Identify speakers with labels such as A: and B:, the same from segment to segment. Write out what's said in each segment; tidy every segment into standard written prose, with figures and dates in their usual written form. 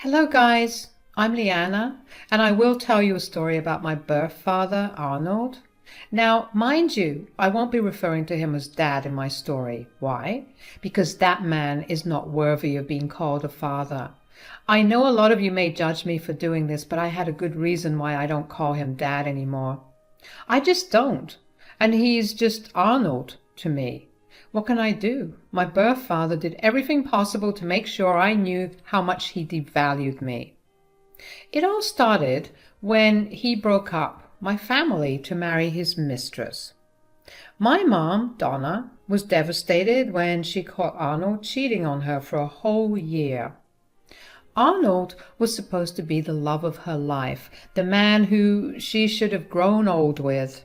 A: Hello guys, I'm Leanna, and I will tell you a story about my birth father, Arnold. Now, mind you, I won't be referring to him as Dad in my story. Why? Because that man is not worthy of being called a father. I know a lot of you may judge me for doing this, but I had a good reason why I don't call him Dad anymore. I just don't, and he's just Arnold to me. What can I do? My birth father did everything possible to make sure I knew how much he devalued me. It all started when he broke up my family to marry his mistress. My mom, Donna, was devastated when she caught Arnold cheating on her for a whole year. Arnold was supposed to be the love of her life, the man who she should have grown old with.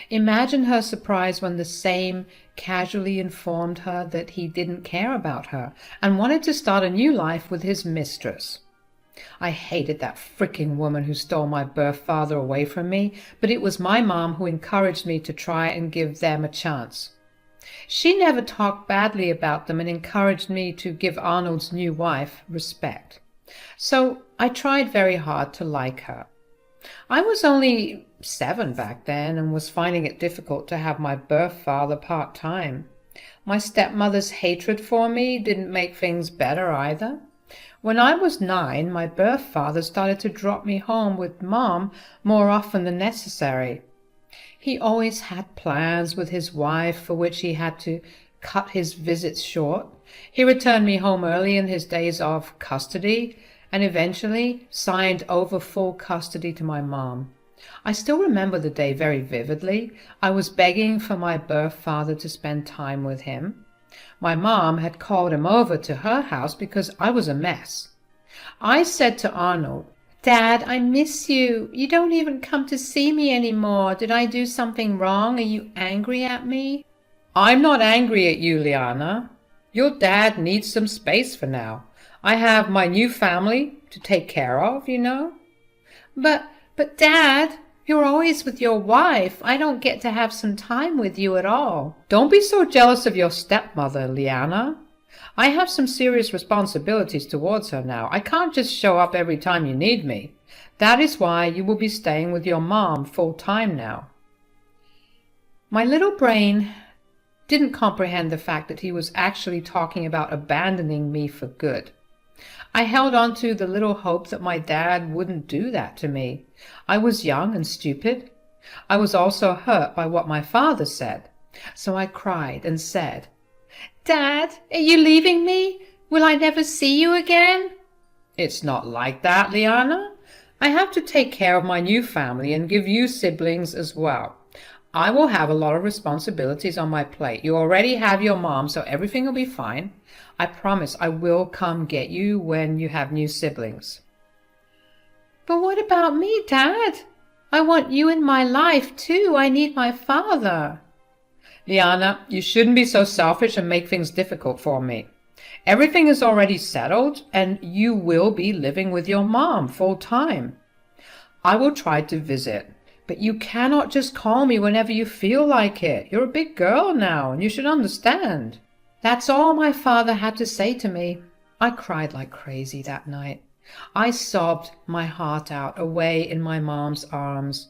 A: Imagine her surprise when the same casually informed her that he didn't care about her and wanted to start a new life with his mistress. I hated that fricking woman who stole my birth father away from me, but it was my mom who encouraged me to try and give them a chance. She never talked badly about them and encouraged me to give Arnold's new wife respect. So I tried very hard to like her. I was only 7 back then and was finding it difficult to have my birth father part-time. My stepmother's hatred for me didn't make things better either. When I was 9, my birth father started to drop me home with Mom more often than necessary. He always had plans with his wife for which he had to cut his visits short. He returned me home early in his days of custody and eventually signed over full custody to my mom. I still remember the day very vividly. I was begging for my birth father to spend time with him. My mom had called him over to her house because I was a mess. I said to Arnold, "Dad, I miss you. You don't even come to see me anymore. Did I do something wrong? Are you angry at me?" "I'm not angry at you, Liana. Your dad needs some space for now. I have my new family to take care of, you know." But Dad, you're always with your wife. I don't get to have some time with you at all. Don't be so jealous of your stepmother, Liana. I have some serious responsibilities towards her now. I can't just show up every time you need me. That is why you will be staying with your mom full time now. My little brain didn't comprehend the fact that he was actually talking about abandoning me for good. I held on to the little hope that my dad wouldn't do that to me. I was young and stupid. I was also hurt by what my father said. So I cried and said, "Dad, are you leaving me? Will I never see you again?" "It's not like that, Liana. I have to take care of my new family and give you siblings as well. I will have a lot of responsibilities on my plate. You already have your mom, so everything will be fine. I promise I will come get you when you have new siblings." "But what about me, Dad? I want you in my life too. I need my father." "Liana, you shouldn't be so selfish and make things difficult for me. Everything is already settled and you will be living with your mom full time. I will try to visit, but you cannot just call me whenever you feel like it. You're a big girl now and you should understand." That's all my father had to say to me. I cried like crazy that night. I sobbed my heart out away in my mom's arms.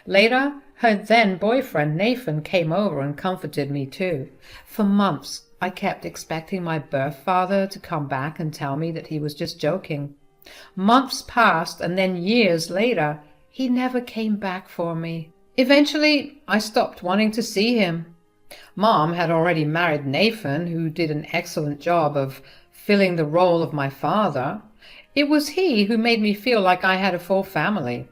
A: Later, her then boyfriend Nathan came over and comforted me too. For months, I kept expecting my birth father to come back and tell me that he was just joking. Months passed, and then years later, he never came back for me. Eventually, I stopped wanting to see him. Mom had already married Nathan, who did an excellent job of filling the role of my father. It was he who made me feel like I had a full family.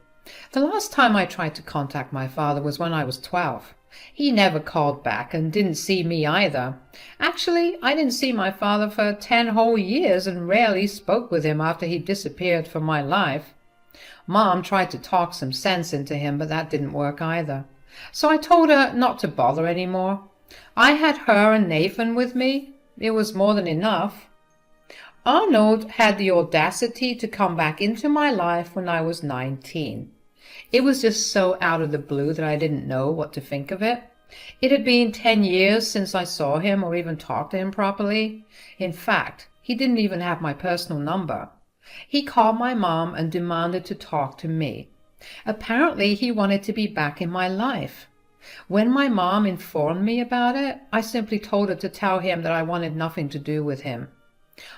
A: The last time I tried to contact my father was when I was 12. He never called back and didn't see me either. Actually, I didn't see my father for 10 whole years and rarely spoke with him after he disappeared from my life. Mom tried to talk some sense into him, but that didn't work either. So I told her not to bother anymore. I had her and Nathan with me. It was more than enough. Arnold had the audacity to come back into my life when I was 19. It was just so out of the blue that I didn't know what to think of it. It had been 10 years since I saw him or even talked to him properly. In fact, he didn't even have my personal number. He called my mom and demanded to talk to me. Apparently, he wanted to be back in my life. When my mom informed me about it, I simply told her to tell him that I wanted nothing to do with him.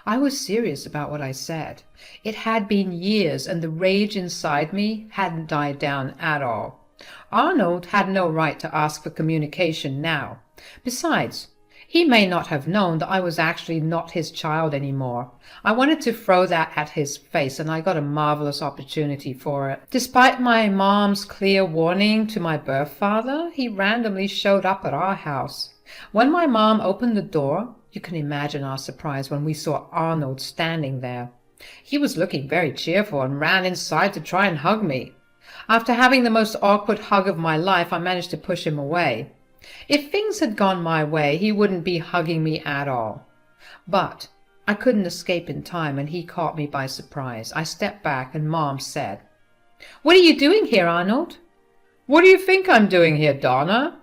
A: I was serious about what I said. It had been years, and the rage inside me hadn't died down at all. Arnold had no right to ask for communication now. Besides, he may not have known that I was actually not his child anymore. I wanted to throw that at his face, and I got a marvelous opportunity for it. Despite my mom's clear warning to my birth father, he randomly showed up at our house. When my mom opened the door, you can imagine our surprise when we saw Arnold standing there. He was looking very cheerful and ran inside to try and hug me. After having the most awkward hug of my life, I managed to push him away. If things had gone my way, he wouldn't be hugging me at all. But I couldn't escape in time, and he caught me by surprise. I stepped back, and Mom said, "What are you doing here, Arnold?" "What do you think I'm doing here, Donna?"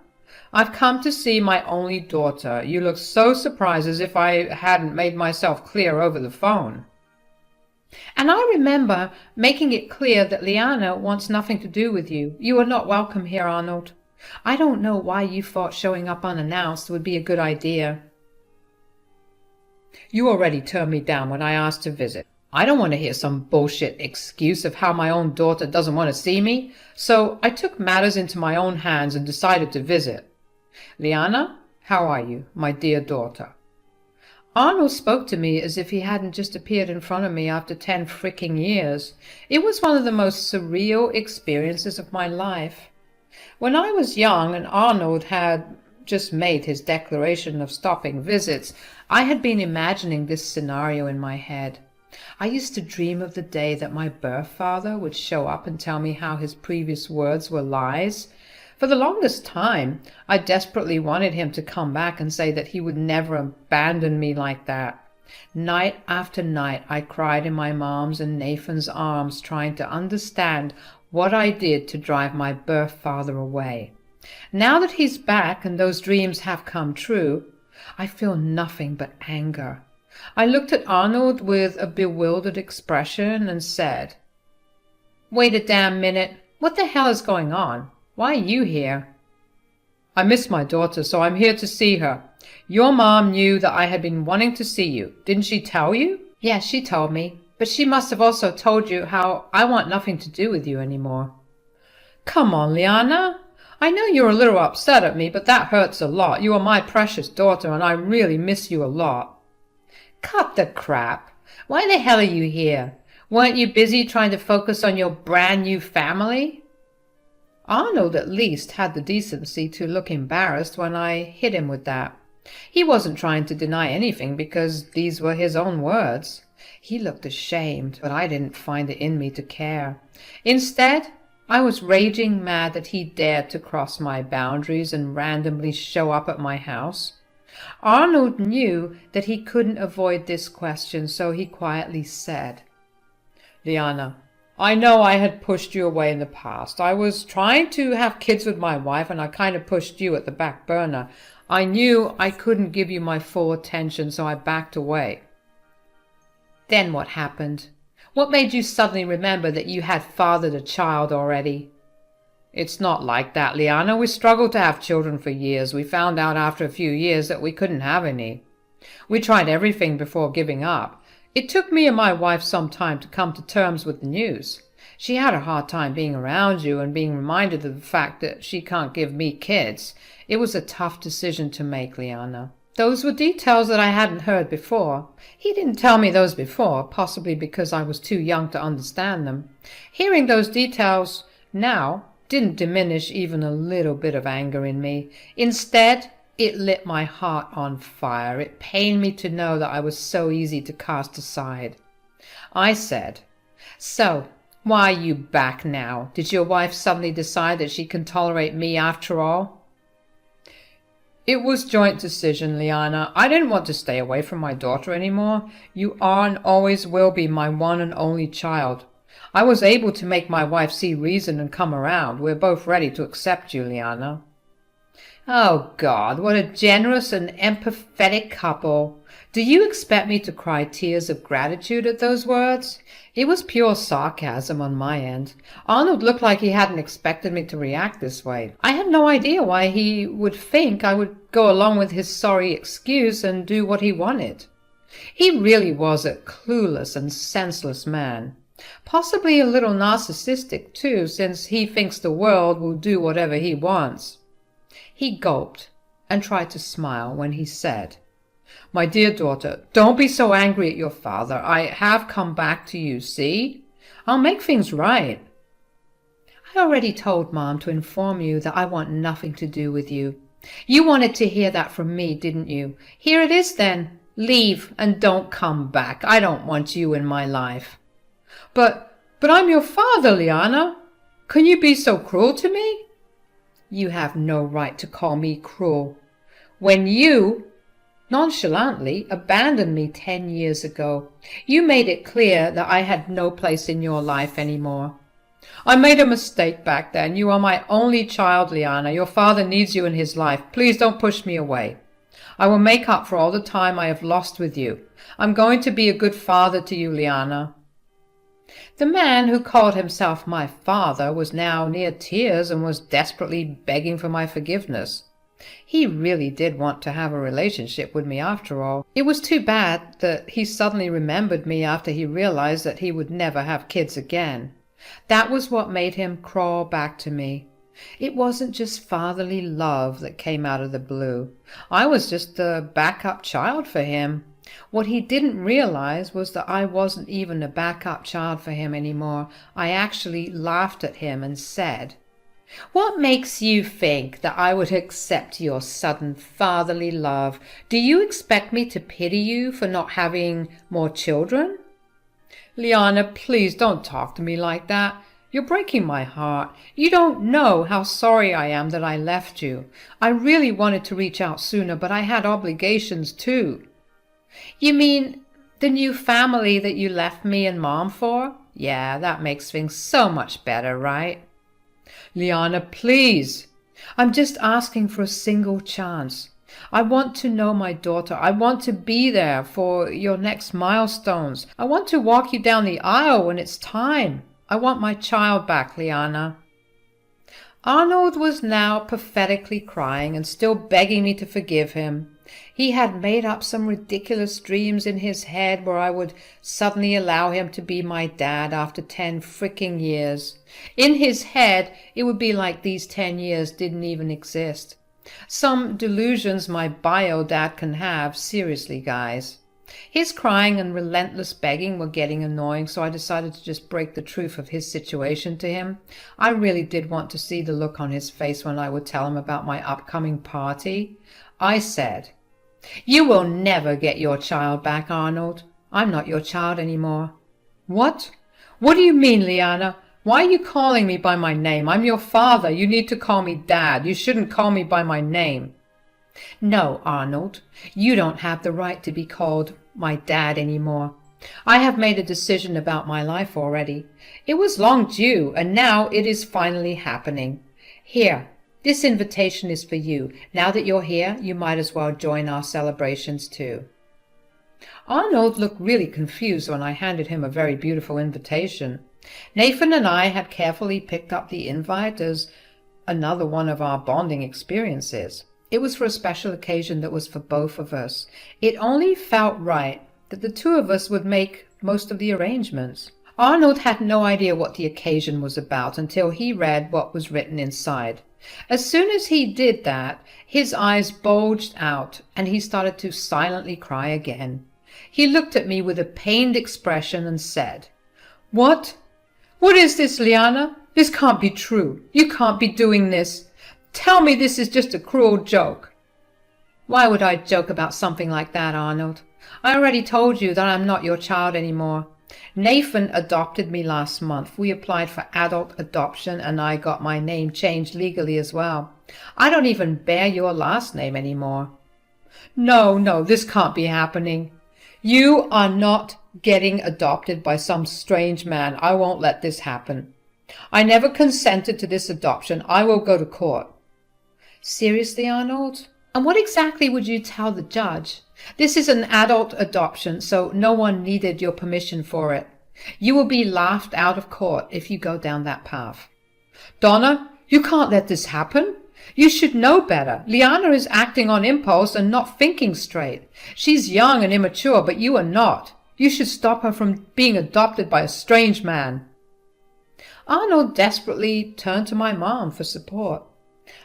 A: "I've come to see my only daughter. You look so surprised, as if I hadn't made myself clear over the phone." "And I remember making it clear that Liana wants nothing to do with you. You are not welcome here, Arnold. I don't know why you thought showing up unannounced would be a good idea." "You already turned me down when I asked to visit. I don't want to hear some bullshit excuse of how my own daughter doesn't want to see me, so I took matters into my own hands and decided to visit. Liana, how are you, my dear daughter?" Arnold spoke to me as if he hadn't just appeared in front of me after 10 freaking years. It was one of the most surreal experiences of my life. When I was young and Arnold had just made his declaration of stopping visits, I had been imagining this scenario in my head. I used to dream of the day that my birth father would show up and tell me how his previous words were lies. For the longest time, I desperately wanted him to come back and say that he would never abandon me like that. Night after night, I cried in my mom's and Nathan's arms, trying to understand what I did to drive my birth father away. Now that he's back and those dreams have come true, I feel nothing but anger. I looked at Arnold with a bewildered expression and said, "Wait a damn minute. What the hell is going on? Why are you here?" "I miss my daughter, so I'm here to see her. Your mom knew that I had been wanting to see you. Didn't she tell you?" "Yes, she told me. But she must have also told you how I want nothing to do with you anymore." "Come on, Liana. I know you're a little upset at me, but that hurts a lot. You are my precious daughter, and I really miss you a lot." "Cut the crap. Why the hell are you here? Weren't you busy trying to focus on your brand new family?" Arnold at least had the decency to look embarrassed when I hit him with that. He wasn't trying to deny anything because these were his own words. He looked ashamed, but I didn't find it in me to care. Instead, I was raging mad that he dared to cross my boundaries and randomly show up at my house. Arnold knew that he couldn't avoid this question, so he quietly said, "Liana, I know I had pushed you away in the past. I was trying to have kids with my wife, and I kind of pushed you at the back burner. I knew I couldn't give you my full attention, so I backed away." "Then what happened? What made you suddenly remember that you had fathered a child already?" "It's not like that, Liana. We struggled to have children for years. We found out after a few years that we couldn't have any. We tried everything before giving up. It took me and my wife some time to come to terms with the news. She had a hard time being around you and being reminded of the fact that she can't give me kids. It was a tough decision to make, Liana." Those were details that I hadn't heard before. He didn't tell me those before, possibly because I was too young to understand them. Hearing those details now didn't diminish even a little bit of anger in me. Instead, it lit my heart on fire. It pained me to know that I was so easy to cast aside. I said, "So, why are you back now? Did your wife suddenly decide that she can tolerate me after all?" "It was joint decision, Liana. I didn't want to stay away from my daughter anymore. You are and always will be my one and only child. I was able to make my wife see reason and come around. We're both ready to accept you, Liana." Oh, God, what a generous and empathetic couple. Do you expect me to cry tears of gratitude at those words? It was pure sarcasm on my end. Arnold looked like he hadn't expected me to react this way. I had no idea why he would think I would go along with his sorry excuse and do what he wanted. He really was a clueless and senseless man. Possibly a little narcissistic, too, since he thinks the world will do whatever he wants. He gulped and tried to smile when he said, "My dear daughter, don't be so angry at your father. I have come back to you, see? I'll make things right." "I already told Mom to inform you that I want nothing to do with you. You wanted to hear that from me, didn't you? Here it is then. Leave and don't come back. I don't want you in my life." But I'm your father, Liana. Can you be so cruel to me?" "You have no right to call me cruel. When you nonchalantly abandoned me 10 years ago, you made it clear that I had no place in your life anymore. I made a mistake back then. You are my only child, Liana. Your father needs you in his life. Please don't push me away. I will make up for all the time I have lost with you. I'm going to be a good father to you, Liana." The man who called himself my father was now near tears and was desperately begging for my forgiveness. He really did want to have a relationship with me after all. It was too bad that he suddenly remembered me after he realized that he would never have kids again. That was what made him crawl back to me. It wasn't just fatherly love that came out of the blue. I was just a backup child for him. What he didn't realize was that I wasn't even a backup child for him anymore. I actually laughed at him and said, "What makes you think that I would accept your sudden fatherly love? Do you expect me to pity you for not having more children?" "Liana, please don't talk to me like that. You're breaking my heart. You don't know how sorry I am that I left you. I really wanted to reach out sooner, but I had obligations too." "You mean the new family that you left me and Mom for? Yeah, that makes things so much better, right?" "Liana, please. I'm just asking for a single chance. I want to know my daughter. I want to be there for your next milestones. I want to walk you down the aisle when it's time. I want my child back, Liana." Arnold was now pathetically crying and still begging me to forgive him. He had made up some ridiculous dreams in his head where I would suddenly allow him to be my dad after 10 freaking years. In his head, it would be like these 10 years didn't even exist. Some delusions my bio dad can have, seriously, guys. His crying and relentless begging were getting annoying, so I decided to just break the truth of his situation to him. I really did want to see the look on his face when I would tell him about my upcoming party. I said, "You will never get your child back, Arnold. I'm not your child anymore." "What? What do you mean, Liana? Why are you calling me by my name? I'm your father. You need to call me Dad. You shouldn't call me by my name." "No, Arnold, you don't have the right to be called my dad anymore. I have made a decision about my life already. It was long due, and now it is finally happening. Here, this invitation is for you. Now that you're here, you might as well join our celebrations too." Arnold looked really confused when I handed him a very beautiful invitation. Nathan and I had carefully picked up the invite as another one of our bonding experiences. It was for a special occasion that was for both of us. It only felt right that the two of us would make most of the arrangements. Arnold had no idea what the occasion was about until he read what was written inside. As soon as he did that, his eyes bulged out and he started to silently cry again. He looked at me with a pained expression and said, "What? What is this, Liana? This can't be true. You can't be doing this. Tell me this is just a cruel joke." "Why would I joke about something like that, Arnold? I already told you that I'm not your child anymore. Nathan adopted me last month. We applied for adult adoption and I got my name changed legally as well. I don't even bear your last name anymore." No, this can't be happening. You are not getting adopted by some strange man. I won't let this happen. I never consented to this adoption. I will go to court." Seriously, Arnold? And what exactly would you tell the judge? This is an adult adoption, so no one needed your permission for it. You will be laughed out of court if you go down that path. Donna, you can't let this happen. You should know better. Liana is acting on impulse and not thinking straight. She's young and immature, but you are not. You should stop her from being adopted by a strange man. Arnold desperately turned to my mom for support.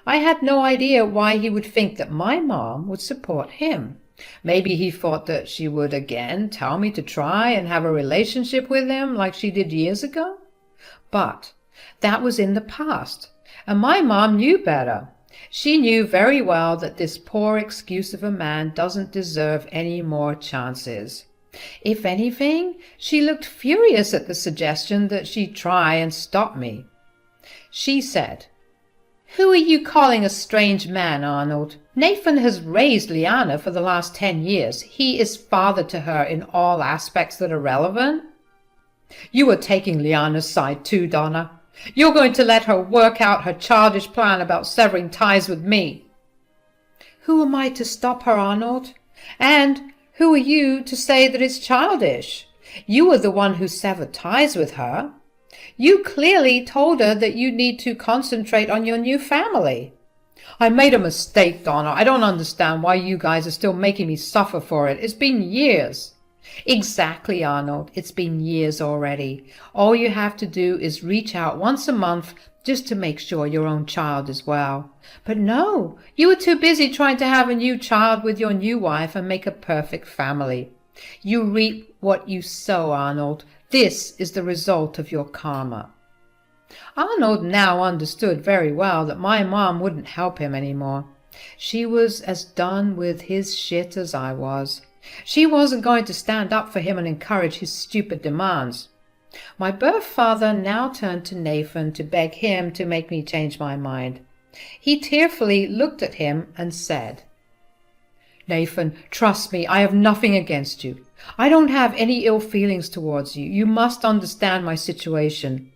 A: I had no idea why he would think that my mom would support him. Maybe he thought that she would again tell me to try and have a relationship with him like she did years ago. But that was in the past, and my mom knew better. She knew very well that this poor excuse of a man doesn't deserve any more chances. If anything, she looked furious at the suggestion that she try and stop me. She said, "Who are you calling a strange man, Arnold? Nathan has raised Liana for the last 10 years. He is father to her in all aspects that are relevant." "You are taking Liana's side too, Donna. You're going to let her work out her childish plan about severing ties with me." "Who am I to stop her, Arnold? And who are you to say that it's childish? You are the one who severed ties with her. You clearly told her that you need to concentrate on your new family." "I made a mistake, Donna. I don't understand why you guys are still making me suffer for it. It's been years." "Exactly, Arnold. It's been years already. All you have to do is reach out once a month just to make sure your own child is well. But no, you were too busy trying to have a new child with your new wife and make a perfect family. You reap what you sow, Arnold. This is the result of your karma." Arnold now understood very well that my mom wouldn't help him anymore. She was as done with his shit as I was. She wasn't going to stand up for him and encourage his stupid demands. My birth father now turned to Nathan to beg him to make me change my mind. He tearfully looked at him and said, "Nathan, trust me, I have nothing against you. I don't have any ill feelings towards you. You must understand my situation.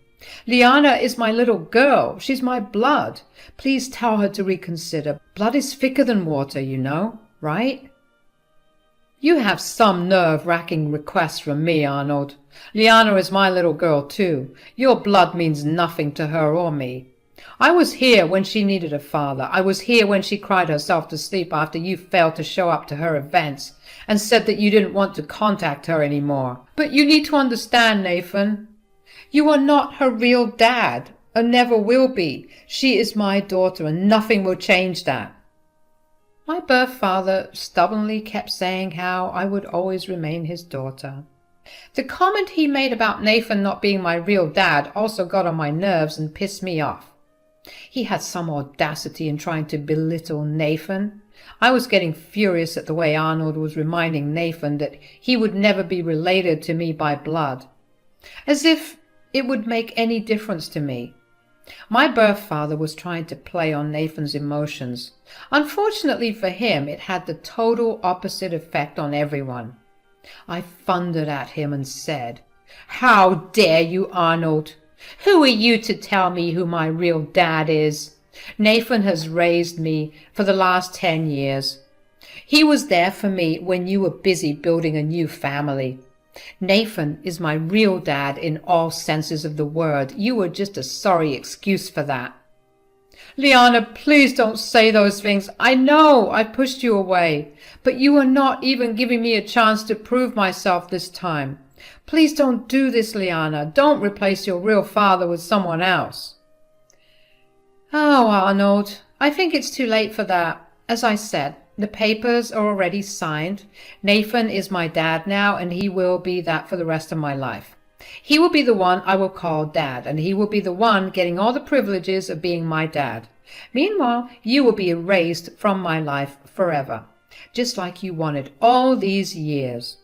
A: Liana is my little girl. She's my blood. Please tell her to reconsider. Blood is thicker than water, you know, right?" "You have some nerve-wracking requests from me, Arnold. Liana is my little girl, too. Your blood means nothing to her or me. I was here when she needed a father. I was here when she cried herself to sleep after you failed to show up to her events and said that you didn't want to contact her anymore. But you need to understand, Nathan. You are not her real dad, and never will be. She is my daughter, and nothing will change that." My birth father stubbornly kept saying how I would always remain his daughter. The comment he made about Nathan not being my real dad also got on my nerves and pissed me off. He had some audacity in trying to belittle Nathan. I was getting furious at the way Arnold was reminding Nathan that he would never be related to me by blood. As if it would make any difference to me. My birth father was trying to play on Nathan's emotions. Unfortunately for him, it had the total opposite effect on everyone. I thundered at him and said, "How dare you, Arnold? Who are you to tell me who my real dad is? Nathan has raised me for the last 10 years. He was there for me when you were busy building a new family. Nathan is my real dad in all senses of the word. You were just a sorry excuse for that." "Liana, please don't say those things. I know I pushed you away, but you are not even giving me a chance to prove myself this time. Please don't do this, Liana. Don't replace your real father with someone else." "Oh, Arnold, I think it's too late for that. As I said, the papers are already signed. Nathan is my dad now, and he will be that for the rest of my life. He will be the one I will call Dad, and he will be the one getting all the privileges of being my dad. Meanwhile, you will be erased from my life forever, just like you wanted all these years."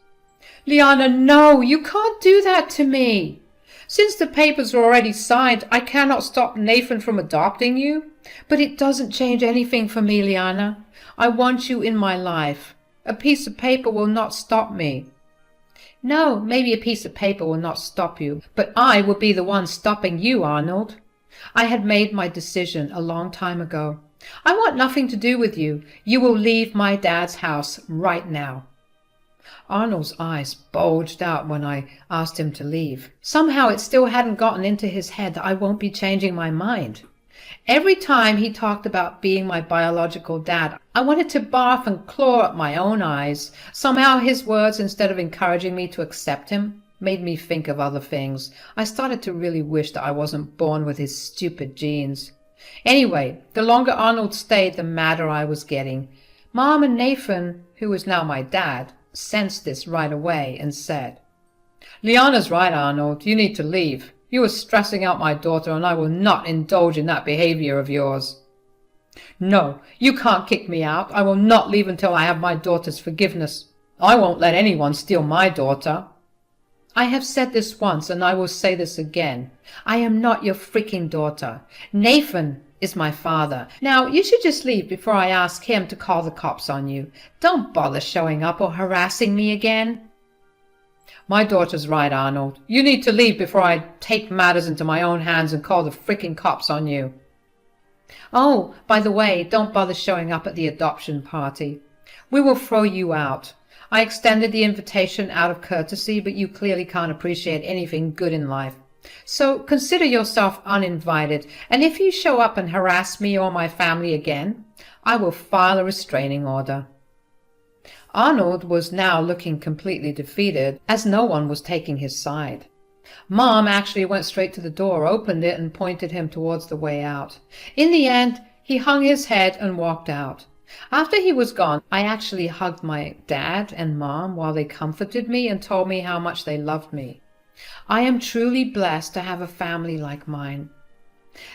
A: "Liana, no, you can't do that to me. Since the papers are already signed, I cannot stop Nathan from adopting you. But it doesn't change anything for me, Liana. I want you in my life. A piece of paper will not stop me." "No, maybe a piece of paper will not stop you, but I will be the one stopping you, Arnold. I had made my decision a long time ago. I want nothing to do with you. You will leave my dad's house right now. Arnold's eyes bulged out when I asked him to leave. Somehow it still hadn't gotten into his head that I won't be changing my mind. Every time he talked about being my biological dad, I wanted to barf and claw at my own eyes. Somehow his words, instead of encouraging me to accept him, made me think of other things. I started to really wish that I wasn't born with his stupid genes. Anyway, the longer Arnold stayed, the madder I was getting. Mom and Nathan, who was now my dad, sensed this right away and said, "Liana's right, Arnold. You need to leave. You are stressing out my daughter, and I will not indulge in that behavior of yours." "No, you can't kick me out. I will not leave until I have my daughter's forgiveness. I won't let anyone steal my daughter." "I have said this once, and I will say this again. I am not your freaking daughter. Nathan is my father. Now, you should just leave before I ask him to call the cops on you. Don't bother showing up or harassing me again." "My daughter's right, Arnold. You need to leave before I take matters into my own hands and call the freaking cops on you." "Oh, by the way, don't bother showing up at the adoption party. We will throw you out. I extended the invitation out of courtesy, but you clearly can't appreciate anything good in life. So consider yourself uninvited, and if you show up and harass me or my family again, I will file a restraining order." Arnold was now looking completely defeated, as no one was taking his side. Mom actually went straight to the door, opened it, and pointed him towards the way out. In the end, he hung his head and walked out. After he was gone, I actually hugged my dad and Mom while they comforted me and told me how much they loved me. I am truly blessed to have a family like mine.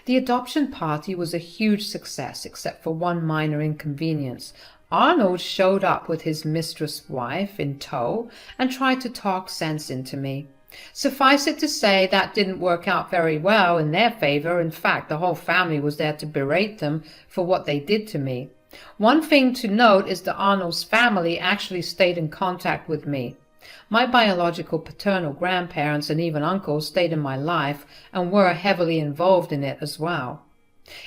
A: The adoption party was a huge success, except for one minor inconvenience. Arnold showed up with his mistress wife in tow and tried to talk sense into me. Suffice it to say, that didn't work out very well in their favor. In fact, the whole family was there to berate them for what they did to me. One thing to note is that Arnold's family actually stayed in contact with me. My biological paternal grandparents and even uncles stayed in my life and were heavily involved in it as well.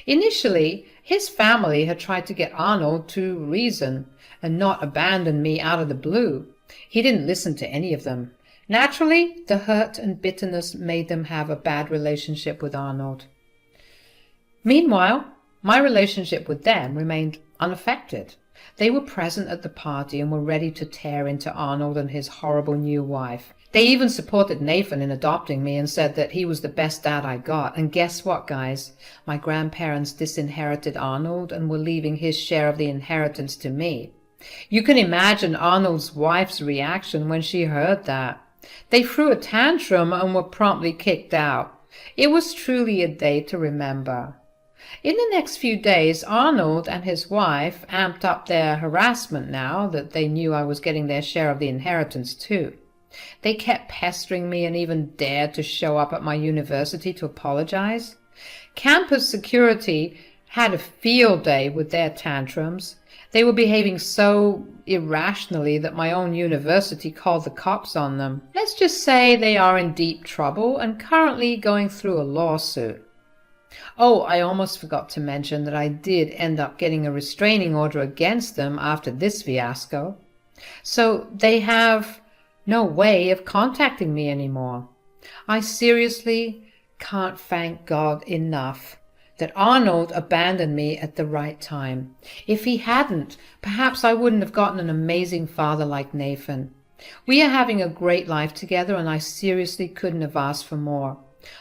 A: Initially, his family had tried to get Arnold to reason and not abandon me out of the blue. He didn't listen to any of them. Naturally, the hurt and bitterness made them have a bad relationship with Arnold. Meanwhile, my relationship with them remained unaffected. They were present at the party and were ready to tear into Arnold and his horrible new wife. They even supported Nathan in adopting me and said that he was the best dad I got. And guess what, guys? My grandparents disinherited Arnold and were leaving his share of the inheritance to me. You can imagine Arnold's wife's reaction when she heard that. They threw a tantrum and were promptly kicked out. It was truly a day to remember. In the next few days, Arnold and his wife amped up their harassment now that they knew I was getting their share of the inheritance too. They kept pestering me and even dared to show up at my university to apologize. Campus security had a field day with their tantrums. They were behaving so irrationally that my own university called the cops on them. Let's just say they are in deep trouble and currently going through a lawsuit. Oh, I almost forgot to mention that I did end up getting a restraining order against them after this fiasco. So they have no way of contacting me anymore. I seriously can't thank God enough that Arnold abandoned me at the right time. If he hadn't, perhaps I wouldn't have gotten an amazing father like Nathan. We are having a great life together, and I seriously couldn't have asked for more.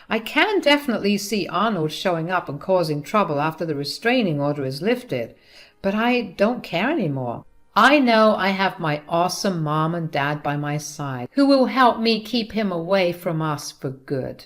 A: I can definitely see Arnold showing up and causing trouble after the restraining order is lifted, but I don't care anymore. I know I have my awesome mom and dad by my side who will help me keep him away from us for good.